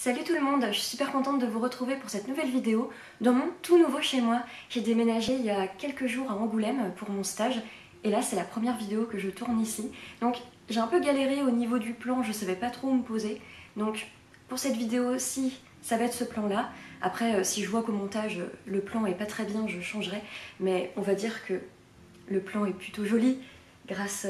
Salut tout le monde, je suis super contente de vous retrouver pour cette nouvelle vidéo dans mon tout nouveau chez moi. J'ai déménagé il y a quelques jours à Angoulême pour mon stage et là c'est la première vidéo que je tourne ici. Donc j'ai un peu galéré au niveau du plan, je savais pas trop où me poser. Donc pour cette vidéo-ci, ça va être ce plan-là. Après si je vois qu'au montage le plan est pas très bien, je changerai. Mais on va dire que le plan est plutôt joli grâce...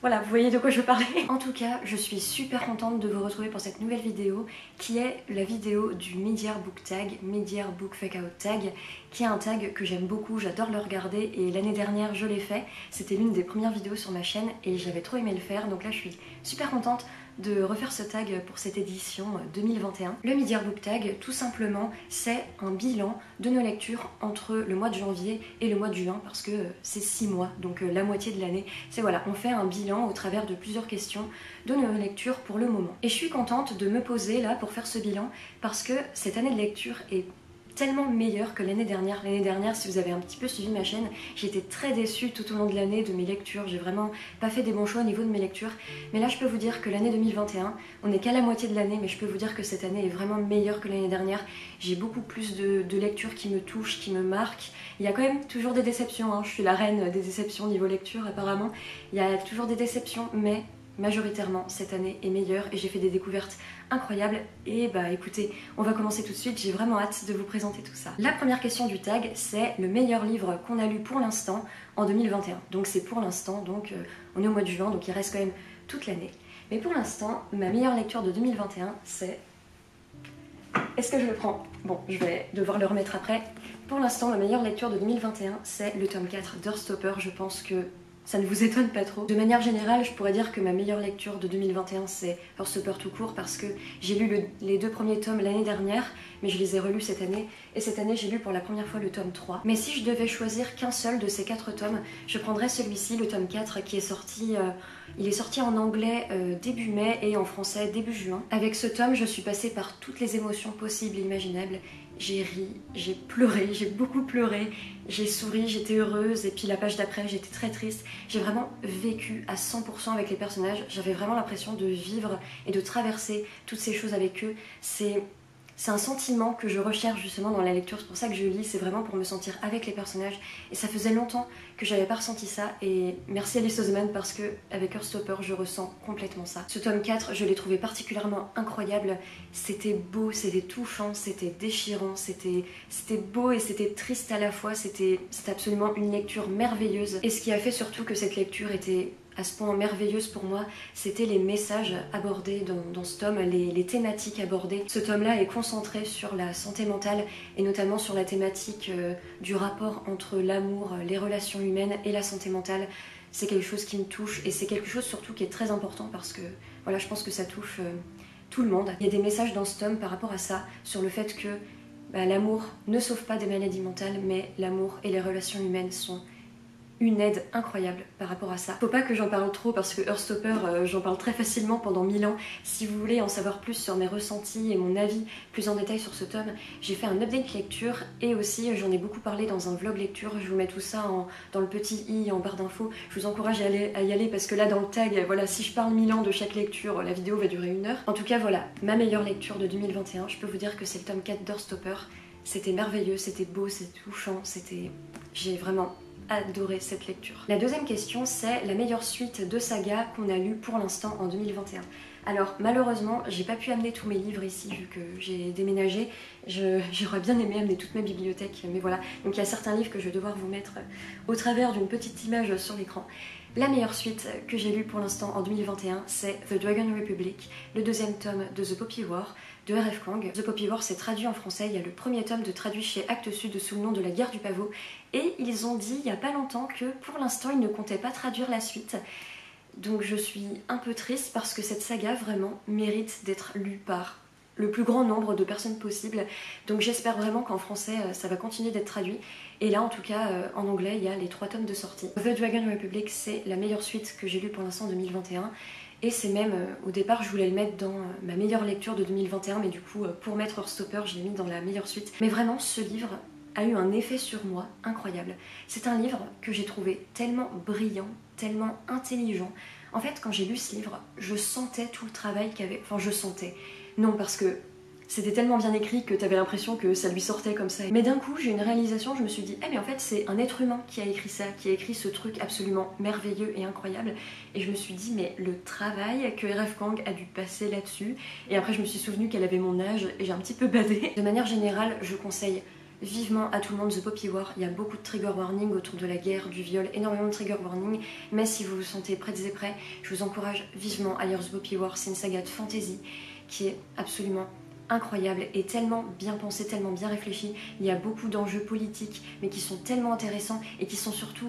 Voilà, vous voyez de quoi je parlais. En tout cas, je suis super contente de vous retrouver pour cette nouvelle vidéo qui est la vidéo du Mid-Year Book Tag, Mid-Year Book Fake Out Tag, qui est un tag que j'aime beaucoup, j'adore le regarder et l'année dernière je l'ai fait. C'était l'une des premières vidéos sur ma chaîne et j'avais trop aimé le faire, donc là je suis super contente de refaire ce tag pour cette édition 2021. Le Mid-Year Book Tag, tout simplement, c'est un bilan de nos lectures entre le mois de janvier et le mois de juin, parce que c'est 6 mois, donc la moitié de l'année. C'est voilà, on fait un bilan au travers de plusieurs questions de nos lectures pour le moment. Et je suis contente de me poser là pour faire ce bilan, parce que cette année de lecture est tellement meilleure que l'année dernière. L'année dernière, si vous avez un petit peu suivi ma chaîne, j'ai été très déçue tout au long de l'année de mes lectures. J'ai vraiment pas fait des bons choix au niveau de mes lectures. Mais là, je peux vous dire que l'année 2021, on n'est qu'à la moitié de l'année, mais je peux vous dire que cette année est vraiment meilleure que l'année dernière. J'ai beaucoup plus de lectures qui me touchent, qui me marquent. Il y a quand même toujours des déceptions, hein. Je suis la reine des déceptions niveau lecture apparemment. Il y a toujours des déceptions, mais majoritairement cette année est meilleure et j'ai fait des découvertes incroyables. Et bah écoutez, on va commencer tout de suite, j'ai vraiment hâte de vous présenter tout ça. La première question du tag, c'est le meilleur livre qu'on a lu pour l'instant en 2021. Donc c'est pour l'instant, donc on est au mois de juin, donc il reste quand même toute l'année. Mais pour l'instant, ma meilleure lecture de 2021, c'est... Est-ce que je le prends? Bon, je vais devoir le remettre après. Pour l'instant, ma meilleure lecture de 2021, c'est le tome 4 d'Heartstopper. Je pense que ça ne vous étonne pas trop. De manière générale, je pourrais dire que ma meilleure lecture de 2021, c'est Heartstopper tout court, parce que j'ai lu les deux premiers tomes l'année dernière, mais je les ai relus cette année, et cette année j'ai lu pour la première fois le tome 3. Mais si je devais choisir qu'un seul de ces 4 tomes, je prendrais celui-ci, le tome 4, qui est sorti... il est sorti en anglais début mai et en français début juin. Avec ce tome, je suis passée par toutes les émotions possibles et imaginables. J'ai ri, j'ai pleuré, j'ai beaucoup pleuré, j'ai souri, j'étais heureuse, et puis la page d'après, j'étais très triste. J'ai vraiment vécu à 100% avec les personnages. J'avais vraiment l'impression de vivre et de traverser toutes ces choses avec eux. C'est un sentiment que je recherche justement dans la lecture, c'est pour ça que je lis, c'est vraiment pour me sentir avec les personnages. Et ça faisait longtemps que j'avais pas ressenti ça, et merci Alice Oseman parce que avec Heartstopper je ressens complètement ça. Ce tome 4, je l'ai trouvé particulièrement incroyable, c'était beau, c'était touchant, c'était déchirant, c'était beau et c'était triste à la fois, c'était absolument une lecture merveilleuse. Et ce qui a fait surtout que cette lecture était à ce point merveilleuse pour moi, c'était les messages abordés dans ce tome, les thématiques abordées. Ce tome-là est concentré sur la santé mentale et notamment sur la thématique du rapport entre l'amour, les relations humaines et la santé mentale. C'est quelque chose qui me touche et c'est quelque chose surtout qui est très important parce que voilà, je pense que ça touche tout le monde. Il y a des messages dans ce tome par rapport à ça, sur le fait que l'amour ne sauve pas des maladies mentales, mais l'amour et les relations humaines sont une aide incroyable par rapport à ça. Faut pas que j'en parle trop parce que Heartstopper, j'en parle très facilement pendant 1000 ans. Si vous voulez en savoir plus sur mes ressentis et mon avis plus en détail sur ce tome, j'ai fait un update lecture et aussi j'en ai beaucoup parlé dans un vlog lecture. Je vous mets tout ça dans le petit i en barre d'infos. Je vous encourage à y aller parce que là dans le tag, voilà, si je parle 1000 ans de chaque lecture, la vidéo va durer 1 heure. En tout cas voilà, ma meilleure lecture de 2021, je peux vous dire que c'est le tome 4 d'Heartstopper. C'était merveilleux, c'était beau, c'était touchant, j'ai vraiment adoré cette lecture. La deuxième question, c'est la meilleure suite de saga qu'on a lue pour l'instant en 2021. Alors malheureusement, j'ai pas pu amener tous mes livres ici vu que j'ai déménagé. J'aurais bien aimé amener toute ma bibliothèque, mais voilà. Donc il y a certains livres que je vais devoir vous mettre au travers d'une petite image sur l'écran. La meilleure suite que j'ai lue pour l'instant en 2021, c'est The Dragon Republic, le deuxième tome de The Poppy War de R.F. Kuang. The Poppy War s'est traduit en français, il y a le premier tome de traduit chez Actes Sud sous le nom de La Guerre du Pavot, et ils ont dit il n'y a pas longtemps que pour l'instant ils ne comptaient pas traduire la suite. Donc je suis un peu triste parce que cette saga vraiment mérite d'être lue par le plus grand nombre de personnes possible. Donc j'espère vraiment qu'en français ça va continuer d'être traduit. Et là en tout cas en anglais il y a les 3 tomes de sortie. The Dragon Republic c'est la meilleure suite que j'ai lue pour l'instant en 2021. Et c'est même, au départ je voulais le mettre dans ma meilleure lecture de 2021, mais du coup pour mettre Heartstopper je l'ai mis dans la meilleure suite. Mais vraiment ce livre a eu un effet sur moi incroyable. C'est un livre que j'ai trouvé tellement brillant, tellement intelligent. En fait quand j'ai lu ce livre, je sentais tout le travail qu'il y avait, enfin je sentais. Non, parce que c'était tellement bien écrit que t'avais l'impression que ça lui sortait comme ça. Mais d'un coup, j'ai une réalisation, je me suis dit, ah mais en fait c'est un être humain qui a écrit ça, qui a écrit ce truc absolument merveilleux et incroyable. Et je me suis dit, mais le travail que R.F. Kuang a dû passer là-dessus. Et après je me suis souvenu qu'elle avait mon âge et j'ai un petit peu badé. De manière générale, je conseille vivement à tout le monde The Poppy War. Il y a beaucoup de trigger warning autour de la guerre, du viol, énormément de trigger warning. Mais si vous vous sentez prêtes et prêts, je vous encourage vivement à lire The Poppy War. C'est une saga de fantasy qui est absolument incroyable et tellement bien pensé, tellement bien réfléchi. Il y a beaucoup d'enjeux politiques mais qui sont tellement intéressants et qui sont surtout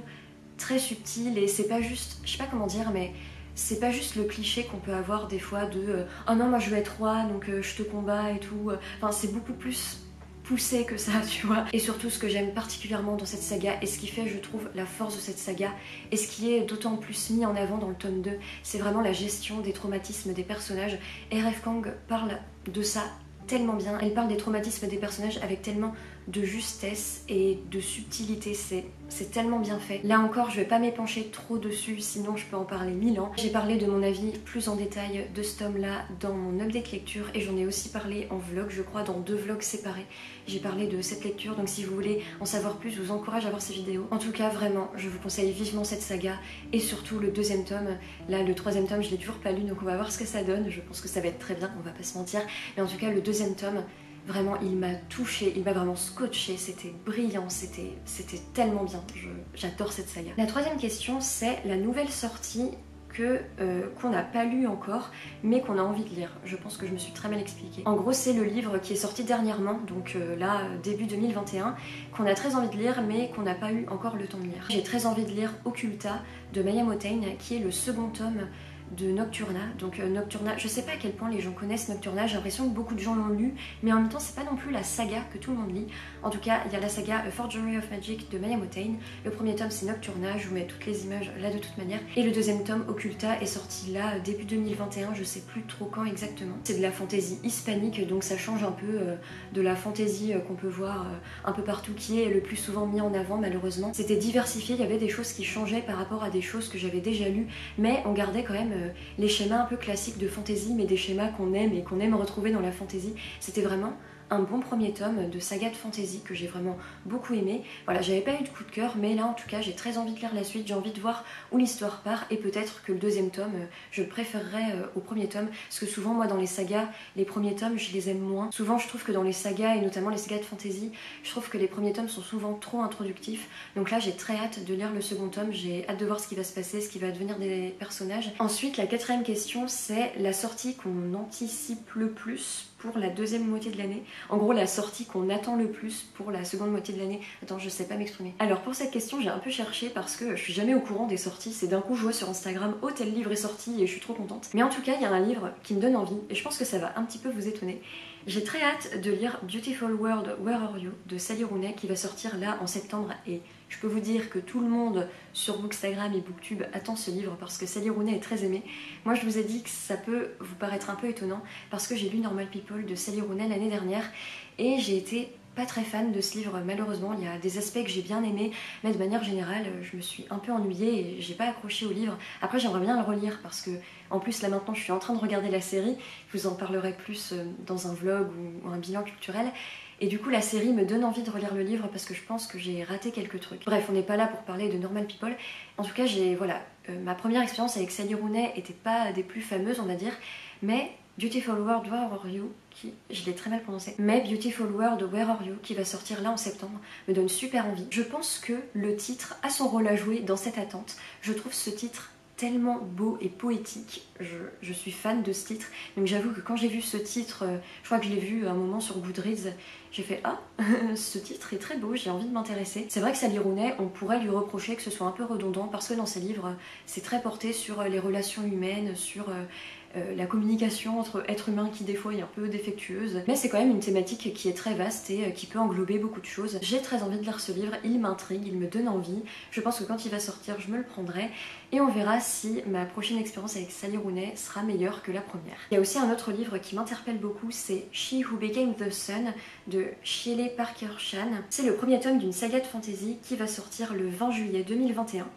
très subtils et c'est pas juste, je sais pas comment dire, mais c'est pas juste le cliché qu'on peut avoir des fois de oh non moi je veux être roi donc je te combats et tout. Enfin c'est beaucoup plus poussé que ça, tu vois. Et surtout ce que j'aime particulièrement dans cette saga et ce qui fait je trouve la force de cette saga et ce qui est d'autant plus mis en avant dans le tome 2, c'est vraiment la gestion des traumatismes des personnages. R.F. Kuang parle de ça tellement bien, elle parle des traumatismes des personnages avec tellement de justesse et de subtilité, c'est tellement bien fait. Là encore, je vais pas m'épancher trop dessus, sinon je peux en parler 1000 ans. J'ai parlé de mon avis plus en détail de ce tome-là dans mon update lecture et j'en ai aussi parlé en vlog, je crois, dans 2 vlogs séparés. J'ai parlé de cette lecture, donc si vous voulez en savoir plus, je vous encourage à voir ces vidéos. En tout cas, vraiment, je vous conseille vivement cette saga et surtout le 2e tome. Là, le 3e tome, je l'ai toujours pas lu, donc on va voir ce que ça donne. Je pense que ça va être très bien, on va pas se mentir. Mais en tout cas, le 2e tome, vraiment, il m'a touchée, il m'a vraiment scotché, c'était brillant, c'était tellement bien, j'adore cette saga. La 3e question, c'est la nouvelle sortie qu'on n'a pas lu encore, mais qu'on a envie de lire. Je pense que je me suis très mal expliquée. En gros, c'est le livre qui est sorti dernièrement, donc là, début 2021, qu'on a très envie de lire, mais qu'on n'a pas eu encore le temps de lire. J'ai très envie de lire Occulta de Maya Motain, qui est le 2nd tome de Nocturna. Donc Nocturna, je sais pas à quel point les gens connaissent Nocturna, j'ai l'impression que beaucoup de gens l'ont lu, mais en même temps c'est pas non plus la saga que tout le monde lit. En tout cas, il y a la saga A Forgery of Magic de Maya Motain. Le 1er tome c'est Nocturna, je vous mets toutes les images là de toute manière. Et le 2e tome, Occulta, est sorti là début 2021, je sais plus trop quand exactement. C'est de la fantasy hispanique, donc ça change un peu de la fantasy qu'on peut voir un peu partout, qui est le plus souvent mis en avant malheureusement. C'était diversifié, il y avait des choses qui changeaient par rapport à des choses que j'avais déjà lues, mais on gardait quand même les schémas un peu classiques de fantasy, mais des schémas qu'on aime et qu'on aime retrouver dans la fantasy. C'était vraiment un bon 1er tome de saga de fantasy que j'ai vraiment beaucoup aimé. Voilà, j'avais pas eu de coup de cœur, mais là en tout cas j'ai très envie de lire la suite, j'ai envie de voir où l'histoire part et peut-être que le 2e tome je le préférerais au 1er tome, parce que souvent moi dans les sagas, les premiers tomes je les aime moins. Souvent je trouve que dans les sagas et notamment les sagas de fantasy, je trouve que les premiers tomes sont souvent trop introductifs. Donc là j'ai très hâte de lire le 2nd tome, j'ai hâte de voir ce qui va se passer, ce qui va devenir des personnages. Ensuite la 4e question, c'est la sortie qu'on anticipe le plus pour la 2e moitié de l'année. En gros, la sortie qu'on attend le plus pour la 2nd moitié de l'année. Attends, je sais pas m'exprimer. Alors pour cette question, j'ai un peu cherché parce que je suis jamais au courant des sorties. C'est d'un coup, je vois sur Instagram, oh tel livre est sorti et je suis trop contente. Mais en tout cas, il y a un livre qui me donne envie et je pense que ça va un petit peu vous étonner. J'ai très hâte de lire Beautiful World, Where Are You de Sally Rooney qui va sortir là en septembre et je peux vous dire que tout le monde sur Bookstagram et Booktube attend ce livre parce que Sally Rooney est très aimée. Moi je vous ai dit que ça peut vous paraître un peu étonnant parce que j'ai lu Normal People de Sally Rooney l'année dernière et j'ai été pas très fan de ce livre malheureusement. Il y a des aspects que j'ai bien aimés, mais de manière générale je me suis un peu ennuyée et j'ai pas accroché au livre. Après j'aimerais bien le relire parce que en plus là maintenant je suis en train de regarder la série, je vous en parlerai plus dans un vlog ou un bilan culturel. Et du coup la série me donne envie de relire le livre parce que je pense que j'ai raté quelques trucs. Bref, on n'est pas là pour parler de Normal People. En tout cas, ma première expérience avec Sally Rooney était pas des plus fameuses on va dire, mais Beautiful World, Where Are You, je l'ai très mal prononcé, mais Beautiful World, Where Are You, qui va sortir là en septembre, me donne super envie. Je pense que le titre a son rôle à jouer dans cette attente. Je trouve ce titre tellement beau et poétique, je suis fan de ce titre, donc j'avoue que quand j'ai vu ce titre, je crois que je l'ai vu un moment sur Goodreads, j'ai fait ah, ce titre est très beau, j'ai envie de m'intéresser. C'est vrai que Sally Rooney, on pourrait lui reprocher que ce soit un peu redondant parce que dans ses livres, c'est très porté sur les relations humaines, sur la communication entre êtres humains qui des fois est un peu défectueuse, mais c'est quand même une thématique qui est très vaste et qui peut englober beaucoup de choses. J'ai très envie de lire ce livre, il m'intrigue, il me donne envie, je pense que quand il va sortir je me le prendrai et on verra si ma prochaine expérience avec Sally Rooney sera meilleure que la première. Il y a aussi un autre livre qui m'interpelle beaucoup, c'est She Who Became the Sun de Shelley Parker Chan. C'est le 1er tome d'une saga de fantasy qui va sortir le 20 juillet 2021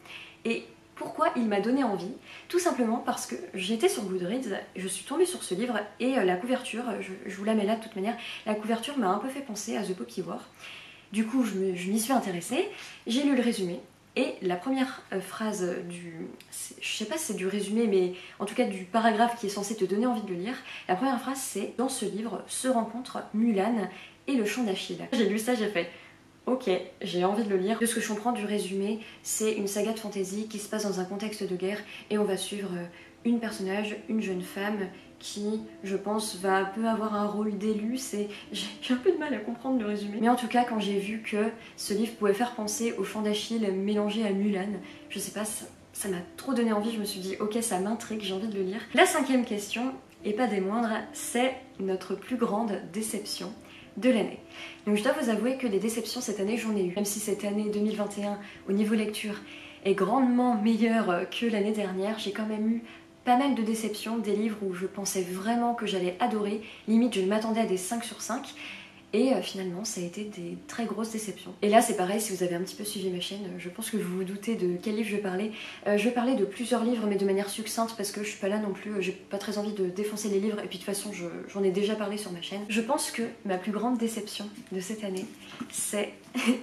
et Pourquoi il m'a donné envie? Tout simplement parce que j'étais sur Goodreads, je suis tombée sur ce livre et la couverture, je vous la mets là de toute manière, la couverture m'a un peu fait penser à The Poppy War. Du coup, je m'y suis intéressée, j'ai lu le résumé et la première phrase je sais pas si c'est du résumé, mais en tout cas du paragraphe qui est censé te donner envie de le lire, la première phrase c'est: dans ce livre se rencontrent Mulan et le chant d'Achille. J'ai lu ça, j'ai fait ok, j'ai envie de le lire. De ce que je comprends du résumé, c'est une saga de fantasy qui se passe dans un contexte de guerre et on va suivre une personnage, une jeune femme qui, je pense, peut avoir un rôle d'élu. J'ai un peu de mal à comprendre le résumé. Mais en tout cas, quand j'ai vu que ce livre pouvait faire penser au chant d'Achille mélangé à Mulan, je sais pas, ça m'a trop donné envie. Je me suis dit ok, ça m'intrigue, j'ai envie de le lire. La cinquième question, et pas des moindres, c'est notre plus grande déception de l'année. Donc je dois vous avouer que des déceptions cette année j'en ai eu. Même si cette année 2021 au niveau lecture est grandement meilleure que l'année dernière, j'ai quand même eu pas mal de déceptions, des livres où je pensais vraiment que j'allais adorer, limite je m'attendais à des 5 sur 5. Et finalement, ça a été des très grosses déceptions. Et là, c'est pareil, si vous avez un petit peu suivi ma chaîne, je pense que vous vous doutez de quel livre je parlais. Je parlais de plusieurs livres, mais de manière succincte, parce que je suis pas là non plus, j'ai pas très envie de défoncer les livres, et puis de toute façon, j'en ai déjà parlé sur ma chaîne. Je pense que ma plus grande déception de cette année, c'est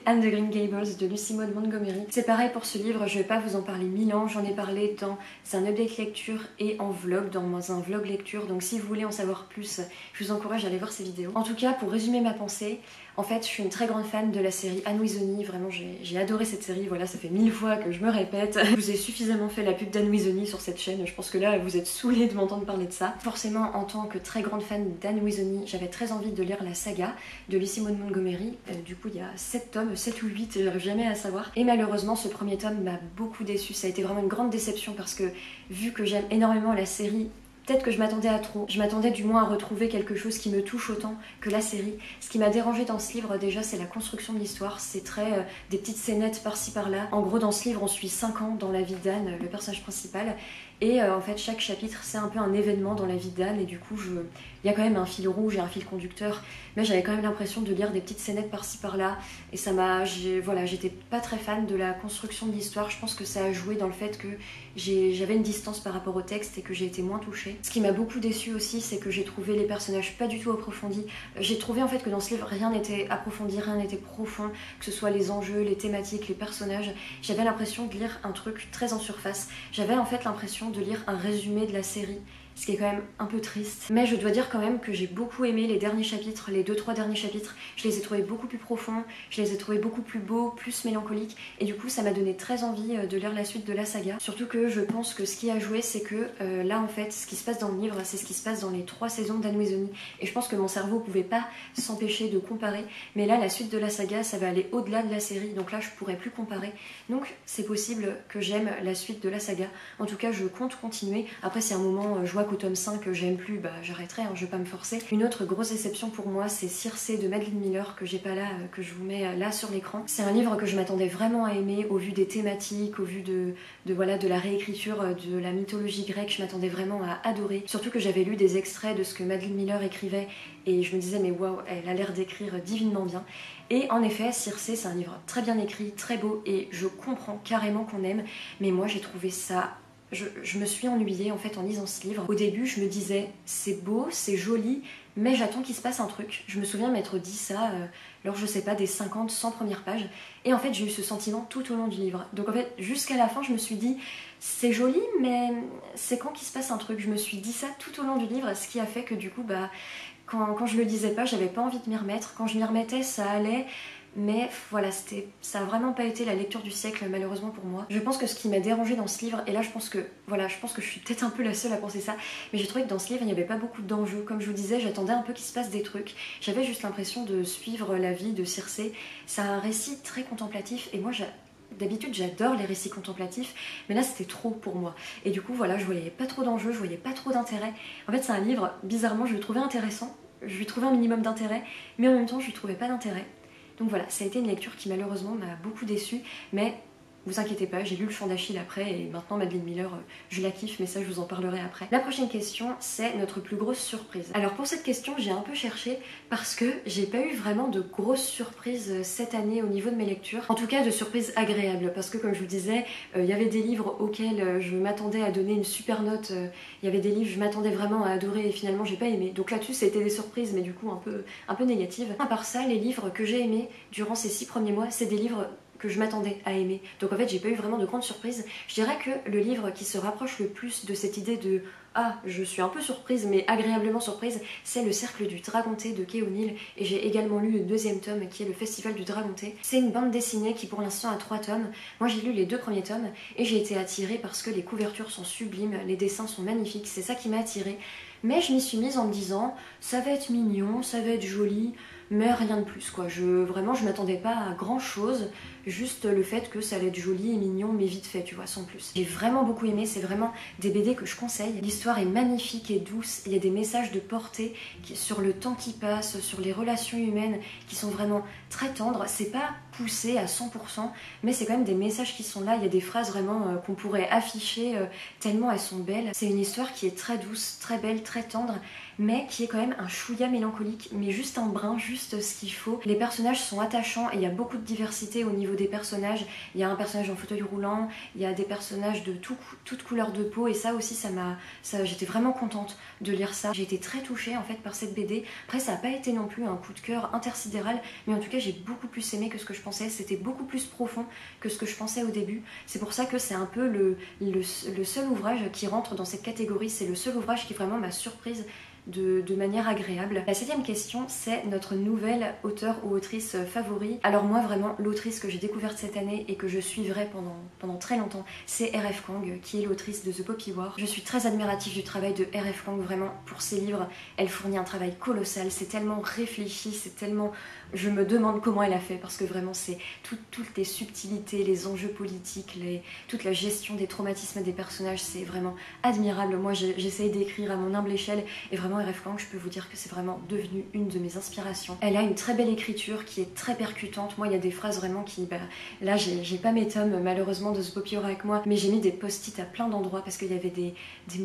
Anne de Green Gables de Lucy Maud Montgomery. C'est pareil pour ce livre, je vais pas vous en parler 1000 ans, j'en ai parlé dans un update lecture et en vlog, dans un vlog lecture, donc si vous voulez en savoir plus, je vous encourage à aller voir ces vidéos. En tout cas, pour résumer ma pensée, en fait, je suis une très grande fan de la série Anne Wiseney, vraiment j'ai adoré cette série, voilà, ça fait 1000 fois que je me répète. Je vous ai suffisamment fait la pub d'Anne Wiseney sur cette chaîne, je pense que là, vous êtes saoulés de m'entendre parler de ça. Forcément, en tant que très grande fan d'Anne Wiseney, j'avais très envie de lire la saga de Lucy Maud Montgomery. Du coup, il y a 7 tomes, 7 ou 8, j'arrive jamais à savoir. Et malheureusement, ce premier tome m'a beaucoup déçue, ça a été vraiment une grande déception parce que, vu que j'aime énormément la série, peut-être que je m'attendais à trop. Je m'attendais du moins à retrouver quelque chose qui me touche autant que la série. Ce qui m'a dérangé dans ce livre déjà, c'est la construction de l'histoire. C'est très des petites scénettes par-ci par-là. En gros, dans ce livre, on suit 5 ans dans la vie d'Anne, le personnage principal. Et en fait, chaque chapitre, c'est un peu un événement dans la vie d'Anne. Et du coup, il y a quand même un fil rouge et un fil conducteur. Mais j'avais quand même l'impression de lire des petites scénettes par-ci par-là. Et ça m'a... Voilà, j'étais pas très fan de la construction de l'histoire. Je pense que ça a joué dans le fait que j'avais une distance par rapport au texte et que j'ai été moins touchée. Ce qui m'a beaucoup déçue aussi, c'est que j'ai trouvé les personnages pas du tout approfondis. J'ai trouvé en fait que dans ce livre, rien n'était approfondi, rien n'était profond, que ce soit les enjeux, les thématiques, les personnages. J'avais l'impression de lire un truc très en surface. J'avais en fait l'impression de lire un résumé de la série, ce qui est quand même un peu triste. Mais je dois dire quand même que j'ai beaucoup aimé les derniers chapitres, les 2-3 derniers chapitres. Je les ai trouvés beaucoup plus profonds, je les ai trouvés beaucoup plus beaux, plus mélancoliques. Et du coup, ça m'a donné très envie de lire la suite de la saga. Surtout que je pense que ce qui a joué, c'est que là, en fait, ce qui se passe dans le livre, c'est ce qui se passe dans les 3 saisons d'Anne Wiseney. Et je pense que mon cerveau pouvait pas s'empêcher de comparer. Mais là, la suite de la saga, ça va aller au-delà de la série. Donc là, je pourrais plus comparer. Donc, c'est possible que j'aime la suite de la saga. En tout cas, je compte continuer. Après, si à un moment, je vois qu'au tome 5 j'aime plus, bah j'arrêterai, hein, je vais pas me forcer. Une autre grosse déception pour moi, c'est Circé de Madeline Miller, que j'ai pas là, que je vous mets là sur l'écran. C'est un livre que je m'attendais vraiment à aimer, au vu des thématiques, au vu de la réécriture de la mythologie grecque, je m'attendais vraiment à adorer. Surtout que j'avais lu des extraits de ce que Madeline Miller écrivait, et je me disais, mais waouh, elle a l'air d'écrire divinement bien. Et en effet, Circé, c'est un livre très bien écrit, très beau, et je comprends carrément qu'on aime, mais moi j'ai trouvé ça... Je me suis ennuyée en fait en lisant ce livre. Au début, je me disais, c'est beau, c'est joli, mais j'attends qu'il se passe un truc. Je me souviens m'être dit ça lors, je sais pas, des 50, 100 premières pages. Et en fait, j'ai eu ce sentiment tout au long du livre. Donc en fait, jusqu'à la fin, je me suis dit, c'est joli, mais c'est quand qu'il se passe un truc. Je me suis dit ça tout au long du livre, ce qui a fait que du coup, bah, quand je le lisais pas, j'avais pas envie de m'y remettre. Quand je m'y remettais, ça allait... Mais voilà, ça a vraiment pas été la lecture du siècle malheureusement pour moi. Je pense que ce qui m'a dérangé dans ce livre, et là je pense que je suis peut-être un peu la seule à penser ça, mais j'ai trouvé que dans ce livre il n'y avait pas beaucoup d'enjeux. Comme je vous disais, j'attendais un peu qu'il se passe des trucs. J'avais juste l'impression de suivre la vie de Circé. C'est un récit très contemplatif et moi d'habitude j'adore les récits contemplatifs, mais là c'était trop pour moi. Et du coup voilà, je voyais pas trop d'enjeux, je voyais pas trop d'intérêt. En fait c'est un livre, bizarrement je le trouvais intéressant, je lui trouvais un minimum d'intérêt, mais en même temps je lui trouvais pas d'intérêt. Donc voilà, ça a été une lecture qui malheureusement m'a beaucoup déçue, mais vous inquiétez pas, j'ai lu Le Chant d'Achille après et maintenant Madeline Miller, je la kiffe, mais ça je vous en parlerai après. La prochaine question, c'est notre plus grosse surprise. Alors pour cette question, j'ai un peu cherché parce que j'ai pas eu vraiment de grosses surprises cette année au niveau de mes lectures. En tout cas de surprises agréables, parce que comme je vous disais, il y avait des livres auxquels je m'attendais à donner une super note, il y avait des livres que je m'attendais vraiment à adorer et finalement j'ai pas aimé. Donc là-dessus c'était des surprises mais du coup un peu négatives. À part ça, les livres que j'ai aimés durant ces 6 premiers mois, c'est des livres que je m'attendais à aimer. Donc en fait j'ai pas eu vraiment de grandes surprises. Je dirais que le livre qui se rapproche le plus de cette idée de ah, je suis un peu surprise mais agréablement surprise, c'est Le Cercle du Dragonté de Kay O'Neill et j'ai également lu le 2e tome qui est Le Festival du Dragonté. C'est une bande dessinée qui pour l'instant a 3 tomes. Moi j'ai lu les 2 premiers tomes et j'ai été attirée parce que les couvertures sont sublimes, les dessins sont magnifiques, c'est ça qui m'a attirée. Mais je m'y suis mise en me disant ça va être mignon, ça va être joli, mais rien de plus quoi. Vraiment je m'attendais pas à grand chose, juste le fait que ça allait être joli et mignon mais vite fait tu vois, sans plus. J'ai vraiment beaucoup aimé, c'est vraiment des BD que je conseille. L'histoire est magnifique et douce, il y a des messages de portée sur le temps qui passe, sur les relations humaines qui sont vraiment très tendres. C'est pas poussé à 100%, mais c'est quand même des messages qui sont là, il y a des phrases vraiment qu'on pourrait afficher tellement elles sont belles. C'est une histoire qui est très douce, très belle, très tendre, mais qui est quand même un chouïa mélancolique, mais juste un brin, juste ce qu'il faut. Les personnages sont attachants et il y a beaucoup de diversité au niveau des personnages. Il y a un personnage en fauteuil roulant, il y a des personnages de toute couleur de peau et ça aussi j'étais vraiment contente de lire ça. J'ai été très touchée en fait par cette BD. Après ça n'a pas été non plus un coup de cœur intersidéral, mais en tout cas j'ai beaucoup plus aimé que ce que je pensais. C'était beaucoup plus profond que ce que je pensais au début. C'est pour ça que c'est un peu le seul ouvrage qui rentre dans cette catégorie. C'est le seul ouvrage qui vraiment m'a surprise de manière agréable. La 7e question, c'est notre nouvelle auteur ou autrice favori. Alors moi vraiment, l'autrice que j'ai découverte cette année et que je suivrai pendant très longtemps, c'est R.F. Kuang, qui est l'autrice de The Poppy War. Je suis très admirative du travail de R.F. Kuang, vraiment, pour ses livres. Elle fournit un travail colossal, c'est tellement réfléchi, c'est tellement... Je me demande comment elle a fait, parce que vraiment c'est toutes les subtilités, les enjeux politiques, toute la gestion des traumatismes des personnages, c'est vraiment admirable. Moi j'essaye d'écrire à mon humble échelle et vraiment R.F. Kuang, je peux vous dire que c'est vraiment devenu une de mes inspirations. Elle a une très belle écriture qui est très percutante. Moi il y a des phrases vraiment qui... là j'ai pas mes tomes malheureusement de The Poppy War avec moi, mais j'ai mis des post-it à plein d'endroits parce qu'il y avait des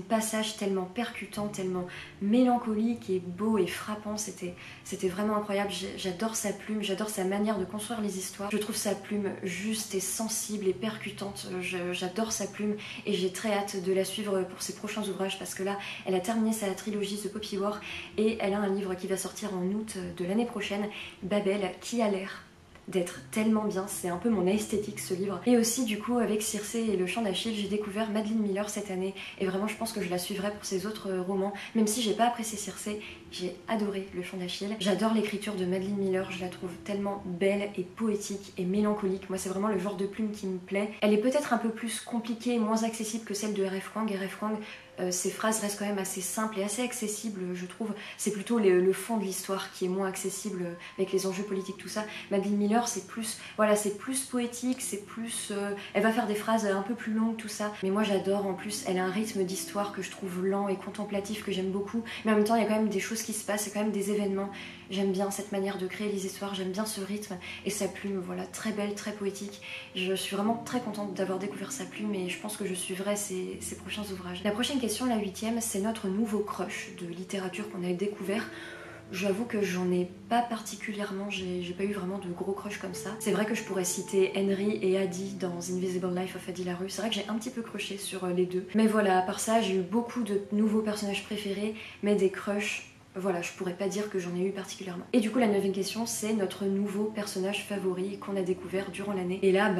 passages tellement percutants, tellement mélancoliques et beaux et frappants. C'était vraiment incroyable. J'adore sa plume, j'adore sa manière de construire les histoires. Je trouve sa plume juste et sensible et percutante. J'adore sa plume et j'ai très hâte de la suivre pour ses prochains ouvrages parce que là, elle a terminé sa trilogie The Poppy War et elle a un livre qui va sortir en août de l'année prochaine, Babel, qui a l'air d'être tellement bien, c'est un peu mon esthétique ce livre. Et aussi du coup avec Circé et Le Chant d'Achille, j'ai découvert Madeline Miller cette année et vraiment je pense que je la suivrai pour ses autres romans, même si j'ai pas apprécié Circé, j'ai adoré Le Chant d'Achille. J'adore l'écriture de Madeline Miller, je la trouve tellement belle et poétique et mélancolique. Moi c'est vraiment le genre de plume qui me plaît. Elle est peut-être un peu plus compliquée et moins accessible que celle de R.F. Kuang. R.F. Kuang, ses phrases restent quand même assez simples et assez accessibles, je trouve. C'est plutôt le fond de l'histoire qui est moins accessible avec les enjeux politiques, tout ça. Madeline Miller, c'est plus, voilà, c'est plus poétique, c'est plus... elle va faire des phrases un peu plus longues, tout ça. Mais moi, j'adore, en plus, elle a un rythme d'histoire que je trouve lent et contemplatif, que j'aime beaucoup. Mais en même temps, il y a quand même des choses qui se passent, il y a quand même des événements. J'aime bien cette manière de créer les histoires, j'aime bien ce rythme et sa plume, voilà, très belle, très poétique. Je suis vraiment très contente d'avoir découvert sa plume et je pense que je suivrai ses prochains ouvrages. La prochaine question, la 8e, c'est notre nouveau crush de littérature qu'on a découvert. J'avoue que j'en ai pas particulièrement, j'ai pas eu vraiment de gros crush comme ça. C'est vrai que je pourrais citer Henry et Addie dans Invisible Life of Addie LaRue. C'est vrai que j'ai un petit peu crushé sur les deux. Mais voilà, à part ça, j'ai eu beaucoup de nouveaux personnages préférés, mais des crushs... Voilà, je pourrais pas dire que j'en ai eu particulièrement. Et du coup, la 9e question, c'est notre nouveau personnage favori qu'on a découvert durant l'année. Et là,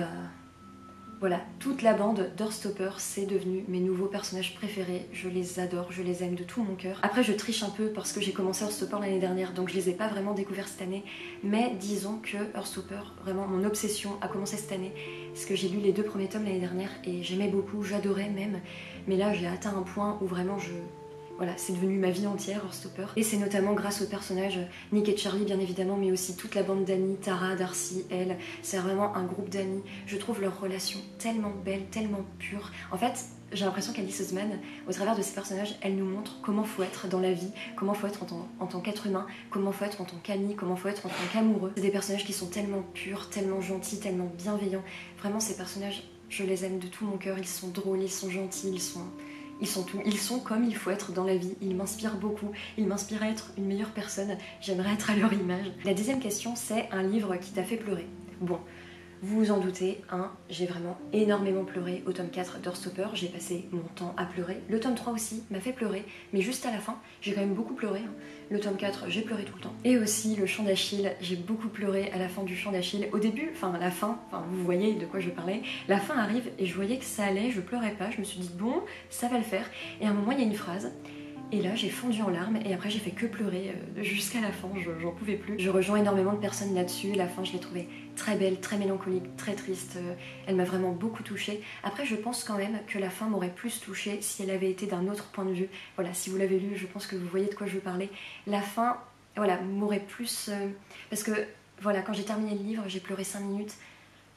voilà, toute la bande d'Heartstopper, c'est devenu mes nouveaux personnages préférés. Je les adore, je les aime de tout mon cœur. Après, je triche un peu parce que j'ai commencé Heartstopper l'année dernière, donc je les ai pas vraiment découverts cette année. Mais disons que Heartstopper, vraiment mon obsession a commencé cette année. Parce que j'ai lu les 2 premiers tomes l'année dernière et j'aimais beaucoup, j'adorais même. Mais là, j'ai atteint un point où vraiment voilà, c'est devenu ma vie entière, Heartstopper. Et c'est notamment grâce aux personnages Nick et Charlie, bien évidemment, mais aussi toute la bande d'amis, Tara, Darcy, elle. C'est vraiment un groupe d'amis. Je trouve leur relation tellement belle, tellement pure. En fait, j'ai l'impression qu'Alice Oseman, au travers de ses personnages, elle nous montre comment faut être dans la vie, comment faut être en tant qu'être humain, comment faut être en tant qu'ami, comment faut être en tant qu'amoureux. C'est des personnages qui sont tellement purs, tellement gentils, tellement bienveillants. Vraiment, ces personnages, je les aime de tout mon cœur. Ils sont drôles, ils sont gentils, ils sont tout. Ils sont comme il faut être dans la vie. Ils m'inspirent beaucoup. Ils m'inspirent à être une meilleure personne. J'aimerais être à leur image. La deuxième question, c'est un livre qui t'a fait pleurer. Bon. Vous vous en doutez, j'ai vraiment énormément pleuré au tome 4 d'Heartstopper, j'ai passé mon temps à pleurer. Le tome 3 aussi m'a fait pleurer, mais juste à la fin, j'ai quand même beaucoup pleuré. Le tome 4, j'ai pleuré tout le temps. Et aussi le chant d'Achille, j'ai beaucoup pleuré à la fin du chant d'Achille. Au début, la fin, vous voyez de quoi je parlais, la fin arrive et je voyais que ça allait, je pleurais pas, je me suis dit bon, ça va le faire. Et à un moment, il y a une phrase. Et là, j'ai fondu en larmes et après j'ai fait que pleurer jusqu'à la fin, j'en pouvais plus. Je rejoins énormément de personnes là-dessus, la fin je l'ai trouvée très belle, très mélancolique, très triste, elle m'a vraiment beaucoup touchée. Après je pense quand même que la fin m'aurait plus touchée si elle avait été d'un autre point de vue. Voilà, si vous l'avez lu, je pense que vous voyez de quoi je veux parler. La fin, voilà, m'aurait plus... parce que, voilà, quand j'ai terminé le livre, j'ai pleuré 5 minutes.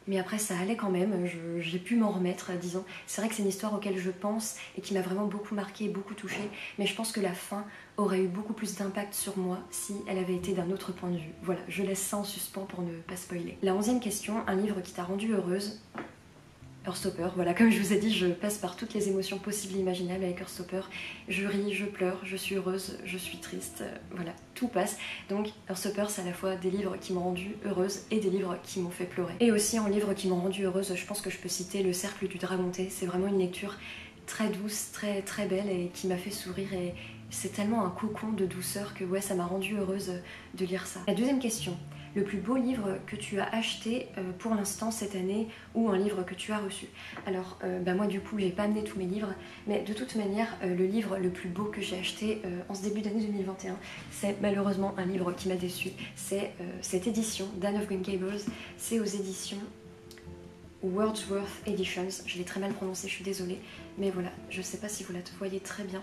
Mais après ça allait quand même, j'ai pu m'en remettre, disons. C'est vrai que c'est une histoire auquel je pense et qui m'a vraiment beaucoup marquée et beaucoup touchée. Mais je pense que la fin aurait eu beaucoup plus d'impact sur moi si elle avait été d'un autre point de vue. Voilà, je laisse ça en suspens pour ne pas spoiler. La 11e question, un livre qui t'a rendue heureuse. Heartstopper, voilà, comme je vous ai dit, je passe par toutes les émotions possibles et imaginables avec Heartstopper. Je ris, je pleure, je suis heureuse, je suis triste, voilà, tout passe. Donc Heartstopper, c'est à la fois des livres qui m'ont rendue heureuse et des livres qui m'ont fait pleurer. Et aussi en livres qui m'ont rendue heureuse, je pense que je peux citer Le Cercle du Dragonté. C'est vraiment une lecture très douce, très très belle et qui m'a fait sourire et c'est tellement un cocon de douceur que ouais, ça m'a rendue heureuse de lire ça. La deuxième question. Le plus beau livre que tu as acheté pour l'instant cette année ou un livre que tu as reçu. Alors moi du coup j'ai pas amené tous mes livres, mais de toute manière le livre le plus beau que j'ai acheté en ce début d'année 2021, c'est malheureusement un livre qui m'a déçu. C'est cette édition d'Anne of Green Gables, c'est aux éditions Wordsworth Editions. Je l'ai très mal prononcé, je suis désolée, mais voilà, je sais pas si vous la voyez très bien.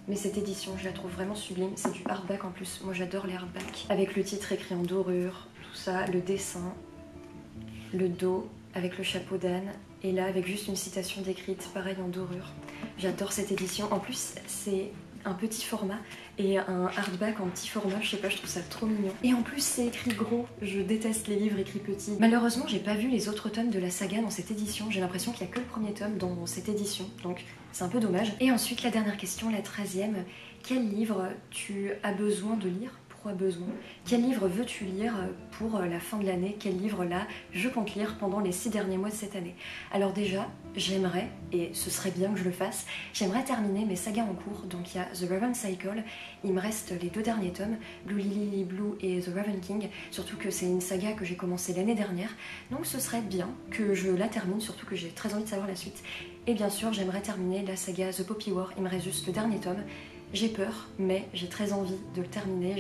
Mais cette édition, je la trouve vraiment sublime. C'est du hardback en plus. Moi, j'adore les hardbacks. Avec le titre écrit en dorure, tout ça, le dessin, le dos, avec le chapeau d'âne. Et là, avec juste une citation décrite, pareil en dorure. J'adore cette édition. En plus, c'est un petit format et un hardback en petit format, je sais pas, je trouve ça trop mignon. Et en plus c'est écrit gros, je déteste les livres écrits petits. Malheureusement j'ai pas vu les autres tomes de la saga dans cette édition, j'ai l'impression qu'il y a que le premier tome dans cette édition, donc c'est un peu dommage. Et ensuite la dernière question, la 13e, quel livre tu as besoin de lire ? Besoin. Quel livre veux-tu lire pour la fin de l'année? Quel livre là je compte lire pendant les 6 derniers mois de cette année? Alors déjà, j'aimerais, et ce serait bien que je le fasse, j'aimerais terminer mes sagas en cours. Donc il y a The Raven Cycle, il me reste les 2 derniers tomes, Blue Lily Blue et The Raven King, surtout que c'est une saga que j'ai commencé l'année dernière, donc ce serait bien que je la termine, surtout que j'ai très envie de savoir la suite. Et bien sûr, j'aimerais terminer la saga The Poppy War, il me reste juste le dernier tome. J'ai peur, mais j'ai très envie de le terminer.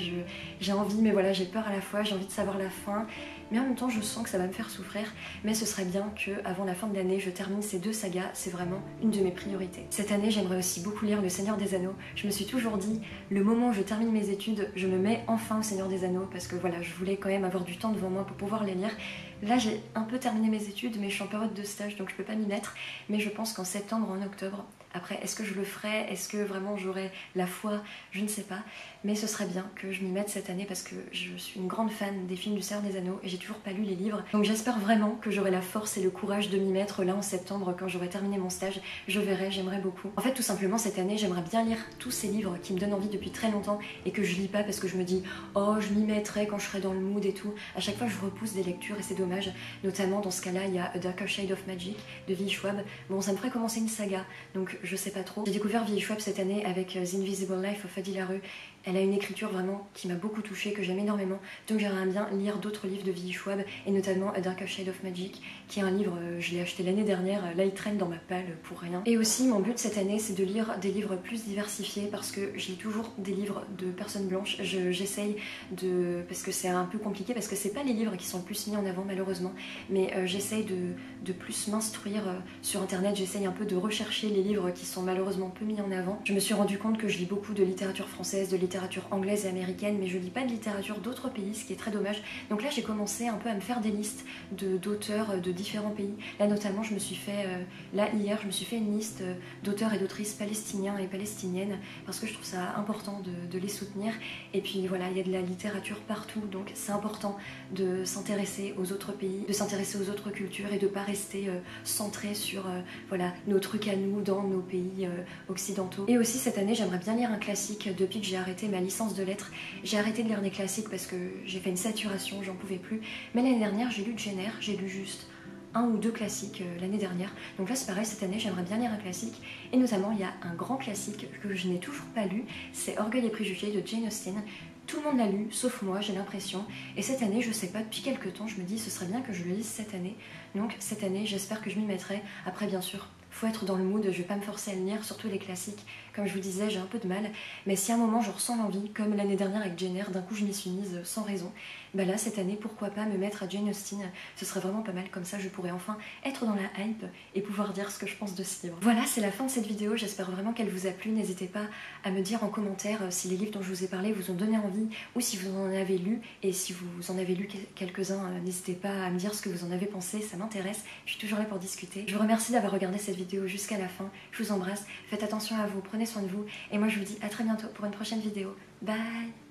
J'ai envie, mais voilà, j'ai peur à la fois, j'ai envie de savoir la fin. Mais en même temps, je sens que ça va me faire souffrir. Mais ce serait bien qu'avant la fin de l'année, je termine ces 2 sagas. C'est vraiment une de mes priorités. Cette année, j'aimerais aussi beaucoup lire Le Seigneur des Anneaux. Je me suis toujours dit, le moment où je termine mes études, je me mets enfin au Seigneur des Anneaux. Parce que voilà, je voulais quand même avoir du temps devant moi pour pouvoir les lire. Là, j'ai un peu terminé mes études, mais je suis en période de stage, donc je peux pas m'y mettre. Mais je pense qu'en septembre, en octobre, après, est-ce que je le ferai? Est-ce que vraiment j'aurai la foi? Je ne sais pas. Mais ce serait bien que je m'y mette cette année parce que je suis une grande fan des films du Seigneur des Anneaux et j'ai toujours pas lu les livres. Donc j'espère vraiment que j'aurai la force et le courage de m'y mettre là en septembre quand j'aurai terminé mon stage. Je verrai, j'aimerais beaucoup. En fait, tout simplement, cette année, j'aimerais bien lire tous ces livres qui me donnent envie depuis très longtemps et que je lis pas parce que je me dis « Oh, je m'y mettrai quand je serai dans le mood et tout ». À chaque fois, je repousse des lectures et c'est dommage. Notamment, dans ce cas-là, il y a A Darker Shade of Magic de V. Schwab. Bon, ça me ferait commencer une saga, donc je sais pas trop. J'ai découvert V. Schwab cette année avec The Invisible Life of Addie LaRue. Elle a une écriture vraiment qui m'a beaucoup touchée, que j'aime énormément. Donc j'aimerais bien lire d'autres livres de V. Schwab, et notamment A Darker Shade of Magic, qui est un livre, je l'ai acheté l'année dernière, là il traîne dans ma palle pour rien. Et aussi mon but cette année, c'est de lire des livres plus diversifiés, parce que je lis toujours des livres de personnes blanches. J'essaye de... parce que c'est un peu compliqué, parce que c'est pas les livres qui sont le plus mis en avant malheureusement, mais j'essaye de plus m'instruire sur internet, j'essaye un peu de rechercher les livres qui sont malheureusement peu mis en avant. Je me suis rendu compte que je lis beaucoup de littérature française, de littérature littérature anglaise et américaine, mais je lis pas de littérature d'autres pays, ce qui est très dommage. Donc là j'ai commencé un peu à me faire des listes d'auteurs de différents pays. Là notamment je me suis fait, hier je me suis fait une liste d'auteurs et d'autrices palestiniens et palestiniennes, parce que je trouve ça important de les soutenir. Et puis voilà, il y a de la littérature partout, donc c'est important de s'intéresser aux autres pays, de s'intéresser aux autres cultures et de pas rester centré sur voilà, nos trucs à nous dans nos pays occidentaux. Et aussi cette année j'aimerais bien lire un classique. Depuis que j'ai arrêté ma licence de lettres, j'ai arrêté de lire des classiques parce que j'ai fait une saturation, j'en pouvais plus. Mais l'année dernière j'ai lu Jane Eyre, j'ai lu juste un ou deux classiques l'année dernière. Donc là c'est pareil, cette année j'aimerais bien lire un classique. Et notamment il y a un grand classique que je n'ai toujours pas lu, c'est Orgueil et préjugés de Jane Austen. Tout le monde l'a lu, sauf moi, j'ai l'impression. Et cette année, je sais pas, depuis quelques temps, je me dis ce serait bien que je le lise cette année. Donc cette année, j'espère que je m'y mettrai. Après, bien sûr, faut être dans le mood, je vais pas me forcer à le lire, surtout les classiques. Comme je vous disais, j'ai un peu de mal. Mais si à un moment, je ressens l'envie, comme l'année dernière avec Jane Eyre, d'un coup je m'y suis mise sans raison, bah là, cette année, pourquoi pas me mettre à Jane Austen. Ce serait vraiment pas mal, comme ça je pourrais enfin être dans la hype et pouvoir dire ce que je pense de ce livre. Voilà, c'est la fin de cette vidéo, j'espère vraiment qu'elle vous a plu. N'hésitez pas à me dire en commentaire si les livres dont je vous ai parlé vous ont donné envie ou si vous en avez lu. Et si vous en avez lu quelques-uns, n'hésitez pas à me dire ce que vous en avez pensé, ça m'intéresse. Je suis toujours là pour discuter. Je vous remercie d'avoir regardé cette vidéo jusqu'à la fin. Je vous embrasse, faites attention à vous, prenez soin de vous. Et moi je vous dis à très bientôt pour une prochaine vidéo. Bye!